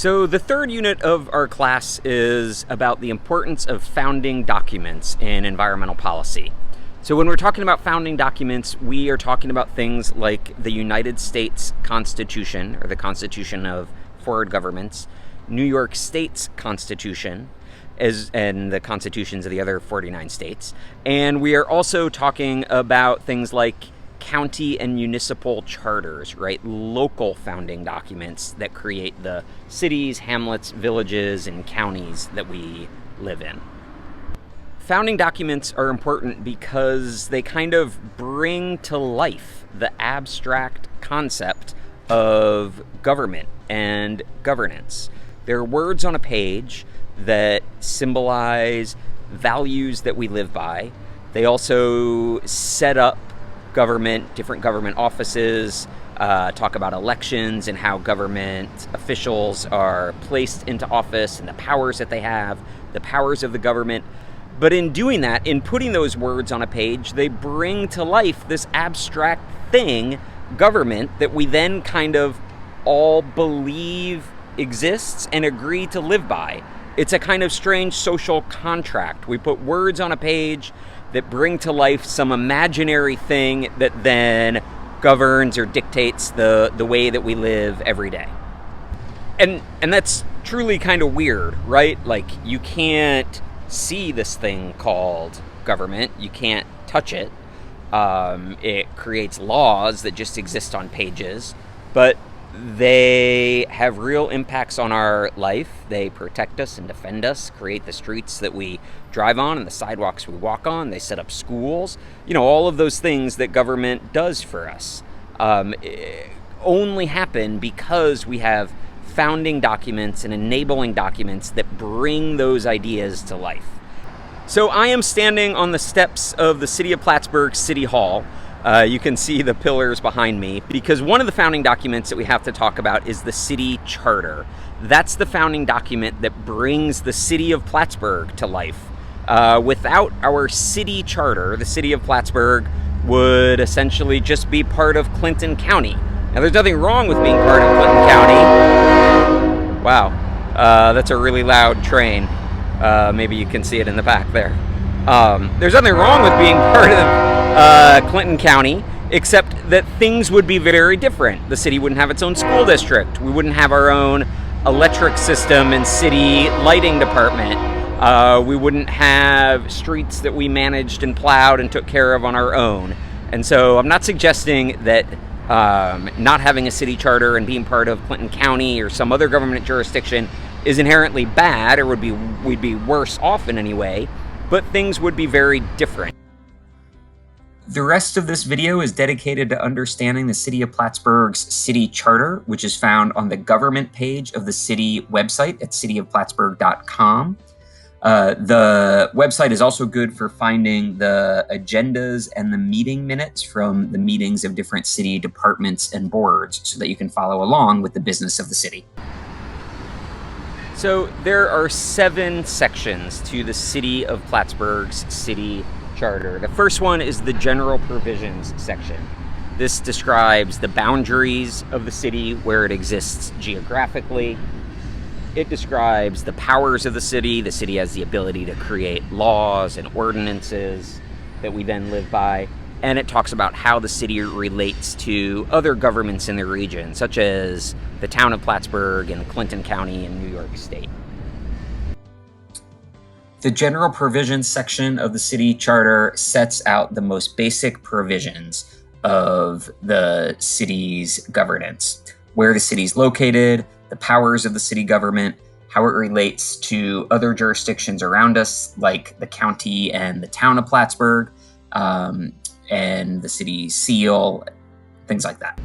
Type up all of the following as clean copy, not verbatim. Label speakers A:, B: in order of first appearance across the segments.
A: So the third unit of our class is about the importance of founding documents in environmental policy. So when we're talking about founding documents, we are talking about things like the United States Constitution, or the Constitution of Foreign Governments, New York State's Constitution, and the constitutions of the other 49 states. And we are also talking about things like county and municipal charters, right? Local founding documents that create the cities, hamlets, villages, and counties that we live in. Founding documents are important because they kind of bring to life the abstract concept of government and governance. They're words on a page that symbolize values that we live by. They also set up government, different government offices, talk about elections and how government officials are placed into office and the powers that they have, the powers of the government. But in doing that, in putting those words on a page, they bring to life this abstract thing, government, that we then kind of all believe exists and agree to live by. It's a kind of strange social contract. We put words on a page that bring to life some imaginary thing that then governs or dictates the way that we live every day. And that's truly kind of weird, right? Like, you can't see this thing called government. You can't touch it. It creates laws that just exist on pages, but they have real impacts on our life. They protect us and defend us, create the streets that we drive on and the sidewalks we walk on. They set up schools, all of those things that government does for us only happen because we have founding documents and enabling documents that bring those ideas to life. So I am standing on the steps of the City of Plattsburgh City Hall. You can see the pillars behind me, because one of the founding documents that we have to talk about is the city charter. That's the founding document that brings the city of Plattsburgh to life. Without our city charter, the city of Plattsburgh would essentially just be part of Clinton County. Now, there's nothing wrong with being part of Clinton County. Wow, that's a really loud train. Maybe you can see it in the back there. There's nothing wrong with being part of Clinton County, except that things would be very different. The city wouldn't have its own school district. We wouldn't have our own electric system and city lighting department. We wouldn't have streets that we managed and plowed and took care of on our own. And so I'm not suggesting that not having a city charter and being part of Clinton County or some other government jurisdiction is inherently bad, or we'd be worse off in any way, but things would be very different. The rest of this video is dedicated to understanding the City of Plattsburgh's city charter, which is found on the government page of the city website at cityofplattsburgh.com. The website is also good for finding the agendas and the meeting minutes from the meetings of different city departments and boards, so that you can follow along with the business of the city. So there are 7 sections to the City of Plattsburgh's city charter. The first one is the general provisions section. This describes the boundaries of the city, where it exists geographically. It describes the powers of the city. The city has the ability to create laws and ordinances that we then live by. And it talks about how the city relates to other governments in the region, such as the town of Plattsburgh and Clinton County in New York State. The general provisions section of the city charter sets out the most basic provisions of the city's governance: where the city is located, the powers of the city government, how it relates to other jurisdictions around us, like the county and the town of Plattsburgh, and the city's seal, things like that.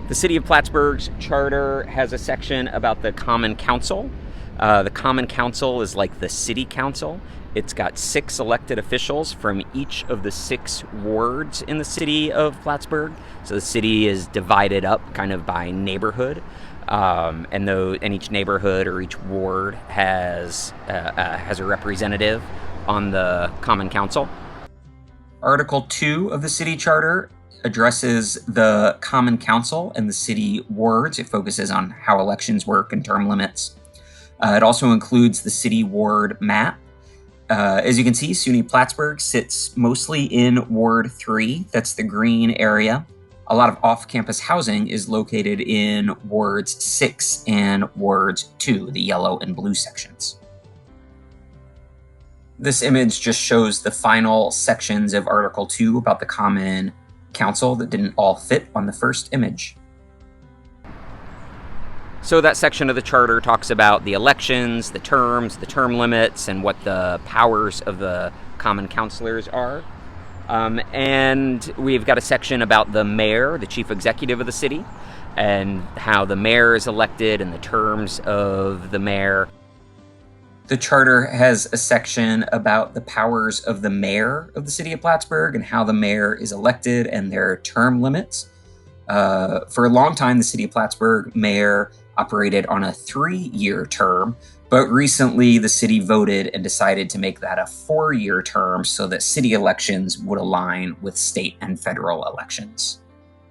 A: The City of Plattsburgh's charter has a section about the Common Council. The Common Council is like the City Council. It's got 6 elected officials from each of the 6 wards in the City of Plattsburgh. So the city is divided up kind of by neighborhood. And each neighborhood or each ward has a representative on the Common Council. Article 2 of the city charter addresses the common council and the city wards. It focuses on how elections work and term limits. It also includes the city ward map. As you can see, SUNY Plattsburgh sits mostly in Ward 3. That's the green area. A lot of off-campus housing is located in Wards 6 and Wards 2, the yellow and blue sections. This image just shows the final sections of Article 2 about the Common Council that didn't all fit on the first image. So that section of the charter talks about the elections, the terms, the term limits, and what the powers of the common councilors are. And we've got a section about the mayor, the chief executive of the city, and how the mayor is elected and the terms of the mayor. The charter has a section about the powers of the mayor of the city of Plattsburgh and how the mayor is elected and their term limits. For a long time, the city of Plattsburgh mayor operated on a 3-year term, but recently the city voted and decided to make that a 4-year term so that city elections would align with state and federal elections.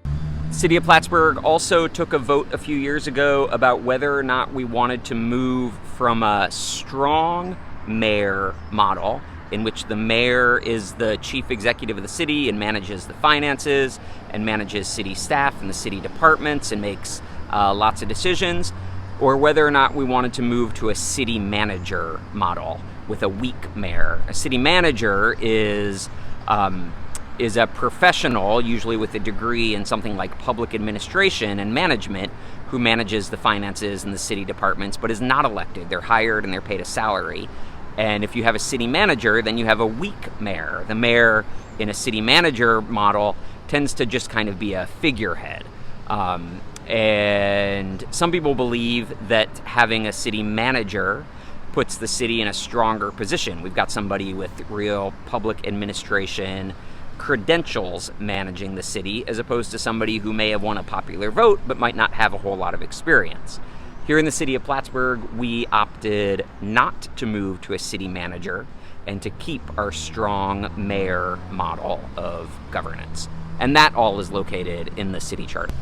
A: The city of Plattsburgh also took a vote a few years ago about whether or not we wanted to move from a strong mayor model, in which the mayor is the chief executive of the city and manages the finances and manages city staff and the city departments and makes lots of decisions, or whether or not we wanted to move to a city manager model with a weak mayor. A city manager is a professional, usually with a degree in something like public administration and management, who manages the finances and the city departments, but is not elected. They're hired and they're paid a salary. And if you have a city manager, then you have a weak mayor. The mayor in a city manager model tends to just kind of be a figurehead. And some people believe that having a city manager puts the city in a stronger position. We've got somebody with real public administration credentials managing the city, as opposed to somebody who may have won a popular vote but might not have a whole lot of experience. Here in the city of Plattsburgh, we opted not to move to a city manager and to keep our strong mayor model of governance. And that all is located in the city charter.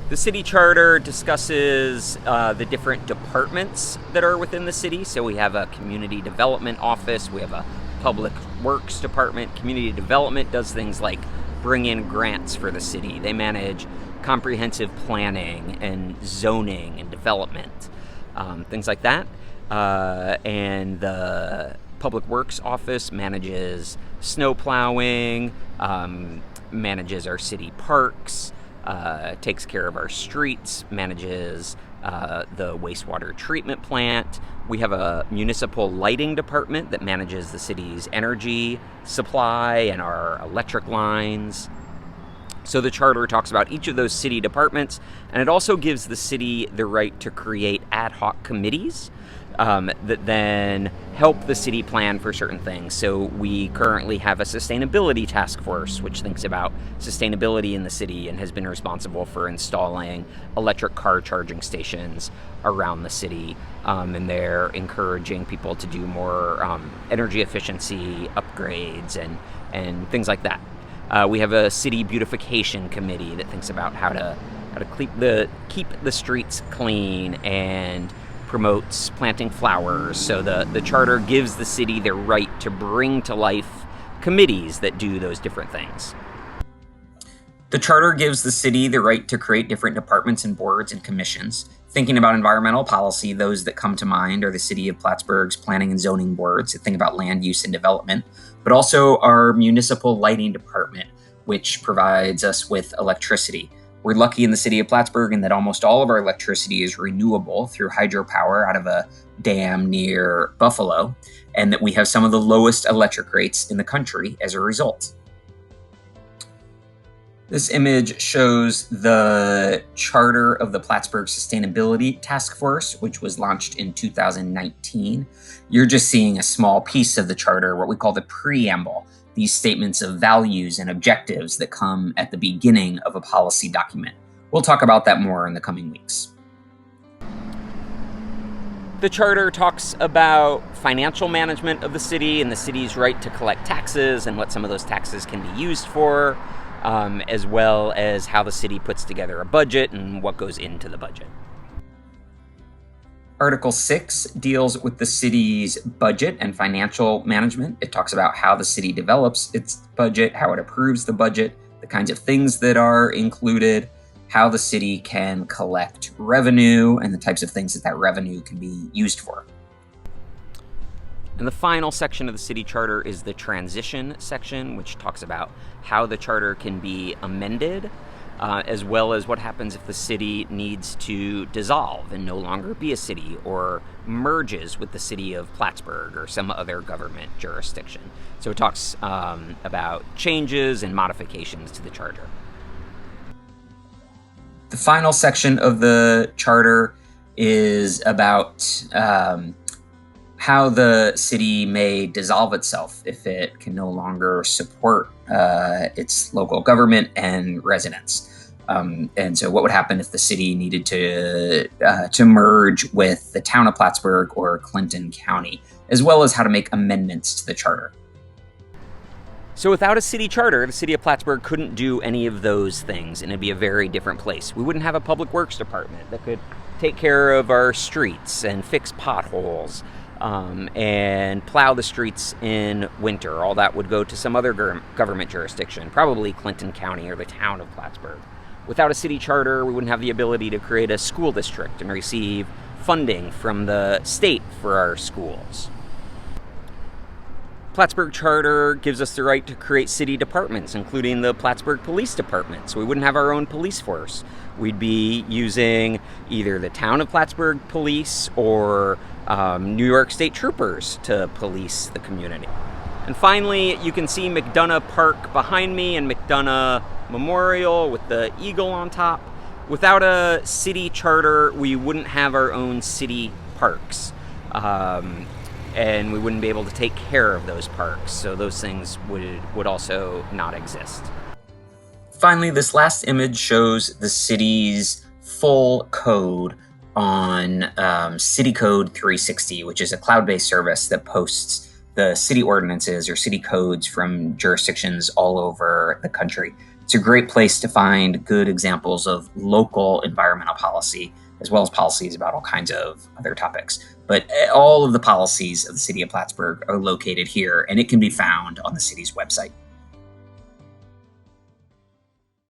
A: The city charter discusses the different departments that are within the city. So we have a community development office, we have a public works department. Community development does things like bring in grants for the city. They manage comprehensive planning and zoning and development, things like that. And the public works office manages snow plowing, manages our city parks, takes care of our streets, manages the wastewater treatment plant. We have a municipal lighting department that manages the city's energy supply and our electric lines. So the charter talks about each of those city departments, and it also gives the city the right to create ad hoc committees that then help the city plan for certain things. So we currently have a sustainability task force, which thinks about sustainability in the city and has been responsible for installing electric car charging stations around the city. And they're encouraging people to do more energy efficiency upgrades and things like that. We have a city beautification committee that thinks about how to keep the streets clean and promotes planting flowers. So the charter gives the city the right to bring to life committees that do those different things. The charter gives the city the right to create different departments and boards and commissions. Thinking about environmental policy, those that come to mind are the City of Plattsburgh's Planning and Zoning Boards that think about land use and development, but also our Municipal Lighting Department, which provides us with electricity. We're lucky in the city of Plattsburgh in that almost all of our electricity is renewable through hydropower out of a dam near Buffalo, and that we have some of the lowest electric rates in the country as a result. This image shows the charter of the Plattsburgh Sustainability Task Force, which was launched in 2019. You're just seeing a small piece of the charter, what we call the preamble, these statements of values and objectives that come at the beginning of a policy document. We'll talk about that more in the coming weeks. The charter talks about financial management of the city and the city's right to collect taxes and what some of those taxes can be used for, as well as how the city puts together a budget and what goes into the budget. Article 6 deals with the city's budget and financial management. It talks about how the city develops its budget, how it approves the budget, the kinds of things that are included, how the city can collect revenue, and the types of things that revenue can be used for. And the final section of the city charter is the transition section, which talks about how the charter can be amended, as well as what happens if the city needs to dissolve and no longer be a city or merges with the city of Plattsburgh or some other government jurisdiction. So it talks about changes and modifications to the charter. The final section of the charter is about how the city may dissolve itself if it can no longer support its local government and residents. And so what would happen if the city needed to merge with the town of Plattsburgh or Clinton County, as well as how to make amendments to the charter. So without a city charter, the city of Plattsburgh couldn't do any of those things, and it'd be a very different place. We wouldn't have a public works department that could take care of our streets and fix potholes and plow the streets in winter. All that would go to some other government jurisdiction, probably Clinton County or the town of Plattsburgh. Without a city charter, we wouldn't have the ability to create a school district and receive funding from the state for our schools. Plattsburgh Charter gives us the right to create city departments, including the Plattsburgh Police Department, so we wouldn't have our own police force. We'd be using either the town of Plattsburgh police or New York State troopers to police the community. And finally, you can see McDonough Park behind me and McDonough Memorial with the eagle on top. Without a city charter, we wouldn't have our own city parks. And we wouldn't be able to take care of those parks, so those things would also not exist. Finally, this last image shows the city's full code on City Code 360, which is a cloud-based service that posts the city ordinances or city codes from jurisdictions all over the country. It's a great place to find good examples of local environmental policy, as well as policies about all kinds of other topics. But all of the policies of the city of Plattsburgh are located here, and it can be found on the city's website.